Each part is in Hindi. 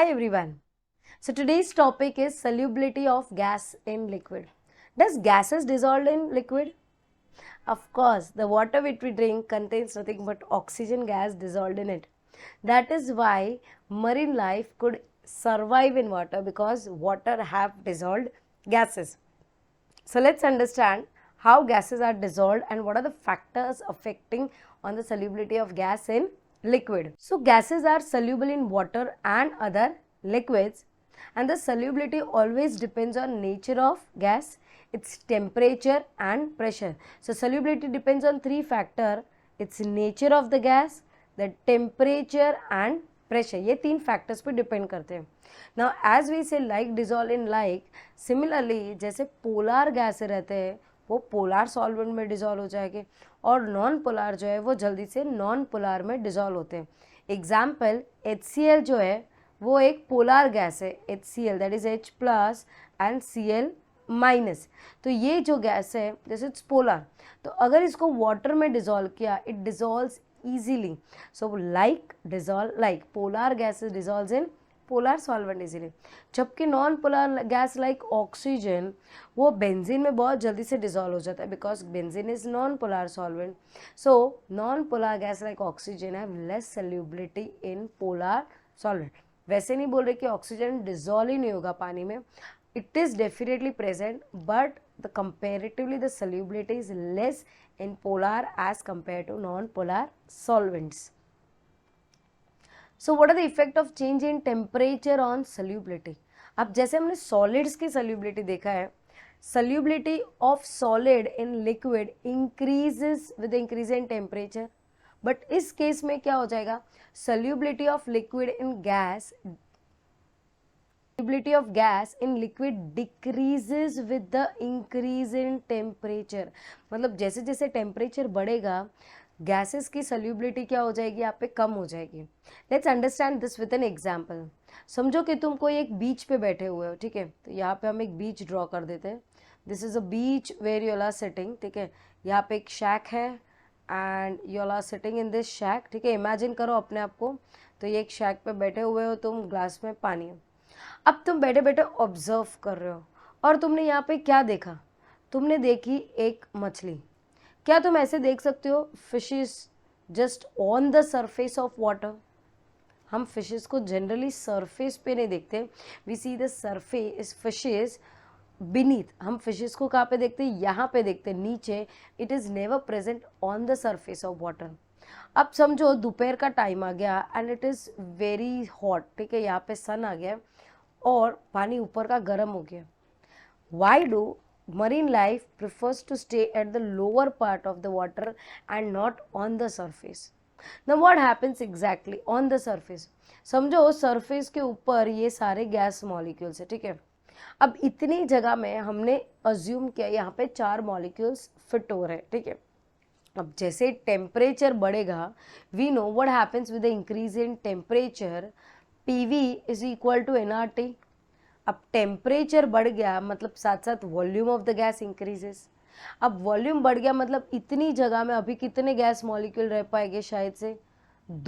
Hi everyone. So today's topic is solubility of gas in liquid. Does gases dissolve in liquid? Of course, the water which we drink contains nothing but oxygen gas dissolved in it. That is why marine life could survive in water because water have dissolved gases. So let's understand how gases are dissolved and what are the factors affecting on the solubility of gas in liquid. So gases are soluble in water and other liquids, and the solubility always depends on nature of gas, its temperature and pressure. So solubility depends on three factors: its nature of the gas, the temperature and pressure. ये तीन फैक्टर्स पे डिपेंड करते हैं. नाउ एज वी से like dissolve in like, similarly जैसे पोलार गैस रहते हैं वो पोलार सॉल्वेंट में डिजॉल्व हो जाएंगे और नॉन पोलार जो है वो जल्दी से नॉन पोलार में डिजॉल्व होते हैं. एग्जाम्पल HCl जो है वो एक पोलार गैस है. HCl that is H plus and Cl minus. तो ये जो गैस है जैसे इट्स पोलार, तो अगर इसको वाटर में डिजॉल्व किया it dissolves easily. So like dissolve, like polar gases dissolves in polar solvent easily. जबकि non polar gas like oxygen वो बेंजीन में बहुत जल्दी से डिजॉल्व हो जाता है because benzene is non polar solvent. So non polar gas like oxygen have less solubility in polar solvent. वैसे नहीं बोल रहे कि ऑक्सीजन डिजॉल्व ही नहीं होगा पानी में, it is definitely present, but the comparatively the solubility is less in polar as compared to non-polar solvents. So what are the effect of change in temperature on solubility? अब जैसे हमने solids की solubility देखा है, solubility of solid in liquid increases with the increase in temperature, but इस केस में क्या हो जाएगा, solubility of liquid in gas, solubility of gas in liquid decreases with the increase in temperature. मतलब जैसे जैसे टेम्परेचर बढ़ेगा गैसेस की सॉल्युबिलिटी क्या हो जाएगी, यहाँ पे कम हो जाएगी. Let's understand this with an example. समझो कि तुम कोई एक बीच पे बैठे हुए हो, ठीक है. तो यहाँ पे हम एक बीच ड्रॉ कर देते हैं. This is a beach where you are sitting, ठीक है. यहाँ पे एक शैक है and you are sitting in this shack, ठीक है. इमेजिन करो अपने आप को, तो ये एक शैक पे बैठे हुए हो तुम, ग्लास में पानी है. अब तुम बैठे बैठे ऑब्जर्व कर रहे हो और तुमने यहाँ पे क्या देखा, तुमने देखी एक मछली. क्या तुम ऐसे देख सकते हो fishes just on the surface of water? हम फिशेस को जनरली सरफेस पे नहीं देखते, we see the surface fishes beneath. हम फिशेस को कहाँ पे देखते हैं, यहाँ पे देखते हैं नीचे. It is never present on the surface of water. अब समझो दोपहर का टाइम आ गया and it is very hot, ठीक है. यहाँ पे सन आ गया और पानी ऊपर का गर्म हो गया. Why do marine life prefers to stay at the lower part of the water and not on the surface? Now what happens exactly on the surface? समझो सरफेस के ऊपर ये सारे गैस मॉलिक्यूल्स है, ठीक है. अब इतनी जगह में हमने अज्यूम किया यहाँ पे 4 मॉलिक्यूल्स फिट हो रहे हैं, ठीक है. अब जैसे टेम्परेचर बढ़ेगा, we know what happens with the increase in temperature, PV is equal to nRT. अब टेम्परेचर बढ़ गया मतलब साथ साथ volume of the gas increases. अब वॉल्यूम बढ़ गया मतलब इतनी जगह में अभी कितने गैस मॉलिक्यूल रह पाएंगे, शायद से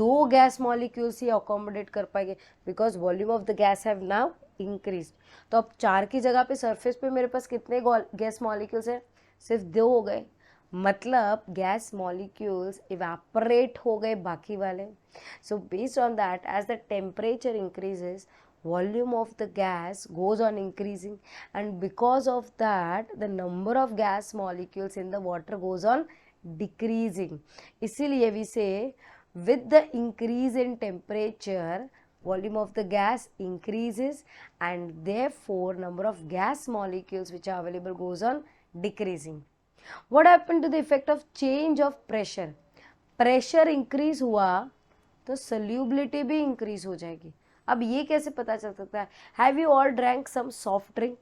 2 गैस मॉलिक्यूल्स ही अकोमोडेट कर पाएंगे because volume of the guys have now increase. तो अब 4 की जगह पे सरफेस पे मेरे पास कितने गैस मॉलिक्यूल्स हैं, सिर्फ 2 हो गए. मतलब गैस मॉलिक्यूल्स इवेपोरेट हो गए बाकी वाले. So based on that as the temperature increases volume of the gas goes on increasing, and because of that the number of gas molecules in the water goes on decreasing. इसीलिए we say with the increase in temperature volume of the gas increases and therefore number of gas molecules which are available goes on decreasing. What happened to the effect of change of pressure? Pressure increase हुआ तो solubility भी increase हो जाएगी. अब ये कैसे पता चल सकता है? Have you all drank some soft drink,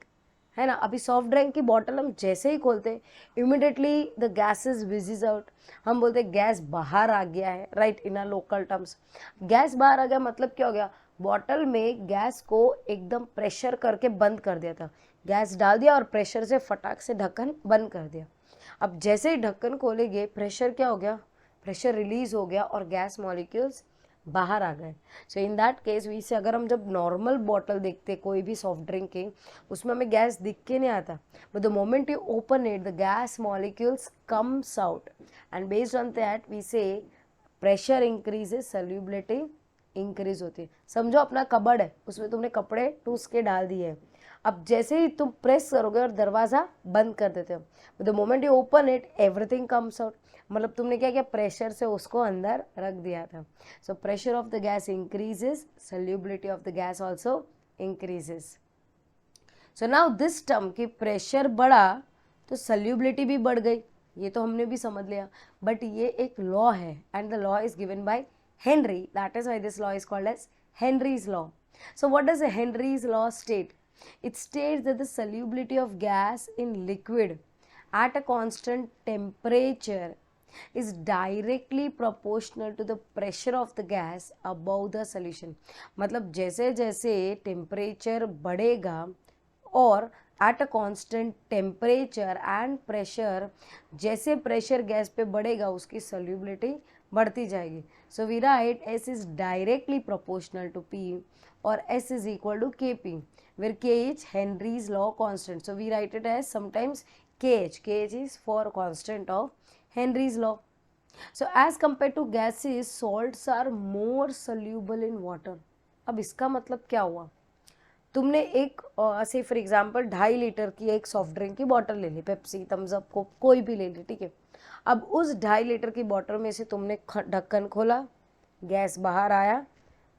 है ना. अभी सॉफ्ट ड्रिंक की बॉटल हम जैसे ही खोलते हैं immediately the gases wages out. हम बोलते हैं गैस बाहर आ गया है, right, in a local terms. Gas बाहर आ गया मतलब क्या हो गया, बॉटल में गैस को एकदम प्रेशर करके बंद कर दिया था. गैस डाल दिया और प्रेशर से फटाक से ढक्कन बंद कर दिया. अब जैसे ही ढक्कन खोलेंगे प्रेशर क्या हो गया, प्रेशर रिलीज हो गया और गैस मॉलिक्यूल्स बाहर आ गए। सो इन दैट केस वी से अगर हम जब नॉर्मल बॉटल देखते कोई भी सॉफ्ट ड्रिंक के, उसमें हमें गैस दिख के नहीं आता, but the moment you open it the gas molecules comes out and based on that we say pressure increases, solubility increase होती है। समझो अपना कबर्ड है, उसमें तुमने कपड़े टूस के डाल दिए हैं, अब जैसे ही तुम प्रेस करोगे और दरवाज़ा बंद कर देते हो, the moment you open it everything comes out, मतलब तुमने क्या किया, प्रेशर से उसको अंदर रख दिया था। So pressure of the gas increases, solubility of the gas also increases. So now this term की प्रेशर बढ़ा तो सॉल्युबिलिटी भी बढ़ गई, ये तो हमने भी समझ लिया, बट ये एक लॉ है and the law is given by Henry, that is why this law is called as Henry's law. So what does Henry's law state? It states that the solubility of gas in liquid at a constant temperature is directly proportional to the pressure of the gas above the solution। मतलब जैसे जैसे टेम्परेचर बढ़ेगा और at a constant temperature and pressure, जैसे प्रेशर गैस पे बढ़ेगा उसकी सॉल्युबिलिटी बढ़ती जाएगी। So we write S is directly proportional to P और S is equal to Kp, where K is Henry's law constant. So we write it as sometimes KH. KH is for constant of Henry's law. So as compared to gases, salts are more soluble in water. अब इसका मतलब क्या हुआ? तुमने एक से फॉर एग्जांपल 2.5 लीटर की एक सॉफ्ट ड्रिंक की बॉटल ले ली, पेप्सी, थम्स अप, को कोई भी ले ली, ठीक है। अब उस 2.5 लीटर की बॉटल में से तुमने ढक्कन खोला, गैस बाहर आया,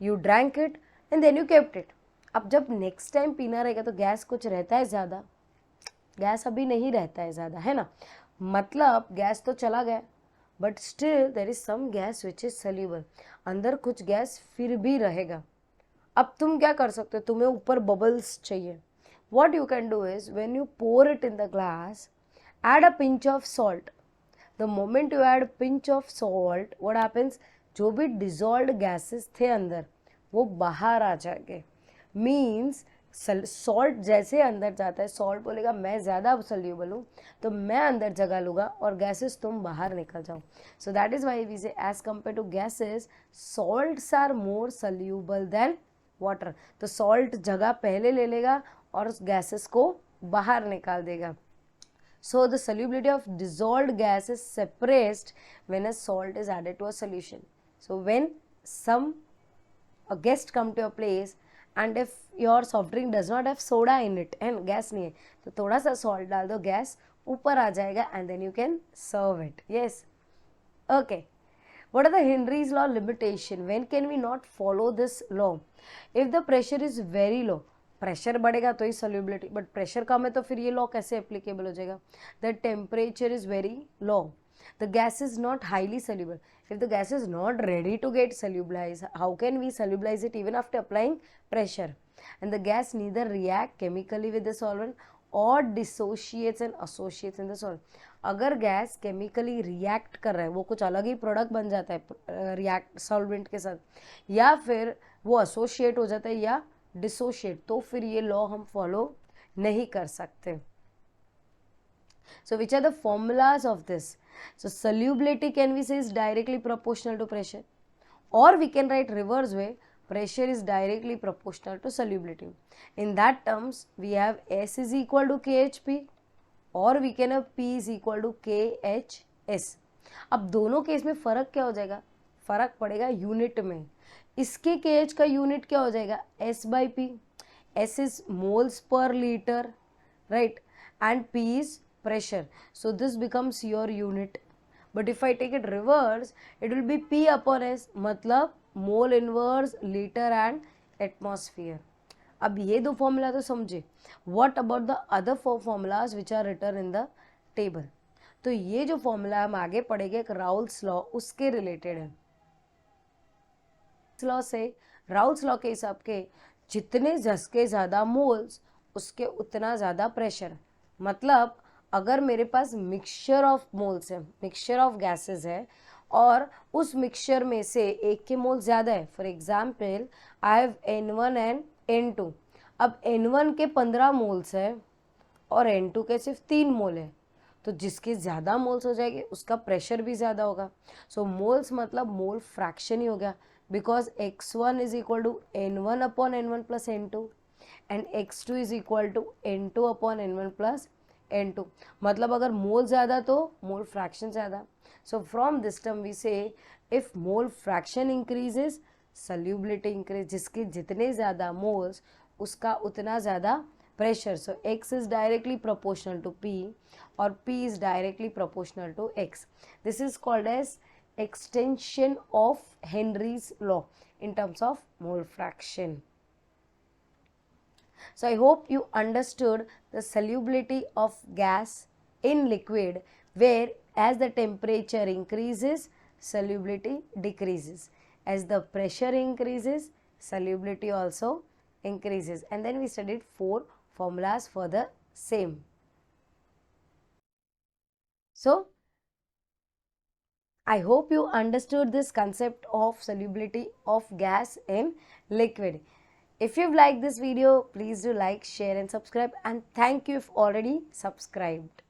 you drank it and then you kept it. अब जब नेक्स्ट टाइम पीना रहेगा तो गैस कुछ रहता है ज़्यादा? गैस अभी नहीं रहता है ज़्यादा, है ना, मतलब गैस तो चला गया, but still there is some gas which is soluble, अंदर कुछ गैस फिर भी रहेगा। अब तुम क्या कर सकते हो, तुम्हें ऊपर बबल्स चाहिए, what you can do is when you pour it in the glass, add a pinch of salt. The moment you add pinch of salt, what happens, जो भी डिजॉल्व्ड गैसेस थे अंदर वो बाहर आ जाएंगे। मीन्स सॉल्ट जैसे अंदर जाता है, सॉल्ट बोलेगा मैं ज़्यादा सल्यूबल हूँ तो मैं अंदर जगह लूँगा और गैसेस तुम बाहर निकल जाओ। So that is why we say as compared to gases salts are more soluble than water. तो सॉल्ट जगह पहले ले लेगा और उस गैसेस को बाहर निकाल देगा। So the solubility of dissolved gas is suppressed when a salt is added to a solution. So when a guest come to your place and if your soft drink does not have soda in it and gas नहीं है तो थोड़ा सा salt डाल दो, गैस ऊपर आ जाएगा and then you can serve it. Yes. Okay. What are the Henry's law limitation? When can we not follow this law? If the pressure is very low, pressure बढ़ेगा तो ही सॉल्युबिलिटी, बट प्रेशर कम है तो फिर ये लॉ कैसे एप्लीकेबल हो जाएगा? The temperature is very low, the gas is not highly soluble. If the gas is not ready to get solubilize, how can we solubilize it even after applying pressure? And the gas neither react chemically with the solvent or dissociates and associates in the solvent. अगर गैस केमिकली रिएक्ट कर रहा है, वो कुछ अलग ही प्रोडक्ट बन जाता है रिएक्ट सॉल्वेंट के साथ, या फिर वो एसोसिएट हो जाता है या डिसोशिएट, तो फिर ये लॉ हम फॉलो नहीं कर सकते। So which are the formulas of this? So solubility can we say is directly proportional to pressure, और we can write reverse way, pressure is directly proportional to solubility. In that terms we have S is equal to KHP or we can have P is equal to KHS. अब दोनों केस में फ़र्क क्या हो जाएगा? फ़र्क पड़ेगा यूनिट में। इसके KH का यूनिट क्या हो जाएगा? S by P. S is moles per liter, right? And P is pressure. So this becomes your unit. But if I take it reverse, it will be P upon S, मतलब mole inverse litre and atmosphere. अब ये दो फॉर्मूला तो समझे, what about the other four formulas which are written in the table? तो ये जो फॉर्मूला हम आगे पढ़ेंगे एक राउल्स लॉ उसके रिलेटेड है। लॉ से राउल्स लॉ के हिसाब के जितने झसके ज़्यादा मोल्स उसके उतना ज़्यादा प्रेशर। मतलब अगर मेरे पास मिक्सचर ऑफ मोल्स है, मिक्सचर ऑफ गैसेस है और उस मिक्सचर में से एक के मोल ज़्यादा है, for example I have N1 and N2, अब N1 के 15 मोल्स है और N2 के सिर्फ 3 मोल है, तो जिसके ज़्यादा मोल्स हो जाएंगे उसका प्रेशर भी ज़्यादा होगा। सो मोल्स मतलब मोल फ्रैक्शन ही हो गया, because x1 is equal to n1 upon n1 plus n2 and x2 is equal to n2 upon n1 plus n2. मतलब अगर मोल ज़्यादा तो मोल फ्रैक्शन ज़्यादा. So from this term we say if mole fraction increases solubility increase. जिसके जितने ज़्यादा moles उसका उतना ज़्यादा pressure. So x is directly proportional to p or p is directly proportional to x. This is called as extension of Henry's law in terms of mole fraction. So I hope you understood the solubility of gas in liquid, where as the temperature increases, solubility decreases. As the pressure increases, solubility also increases. And then we studied 4 formulas for the same. So I hope you understood this concept of solubility of gas in liquid. If you've liked this video, please do like, share and subscribe, and thank you if already subscribed.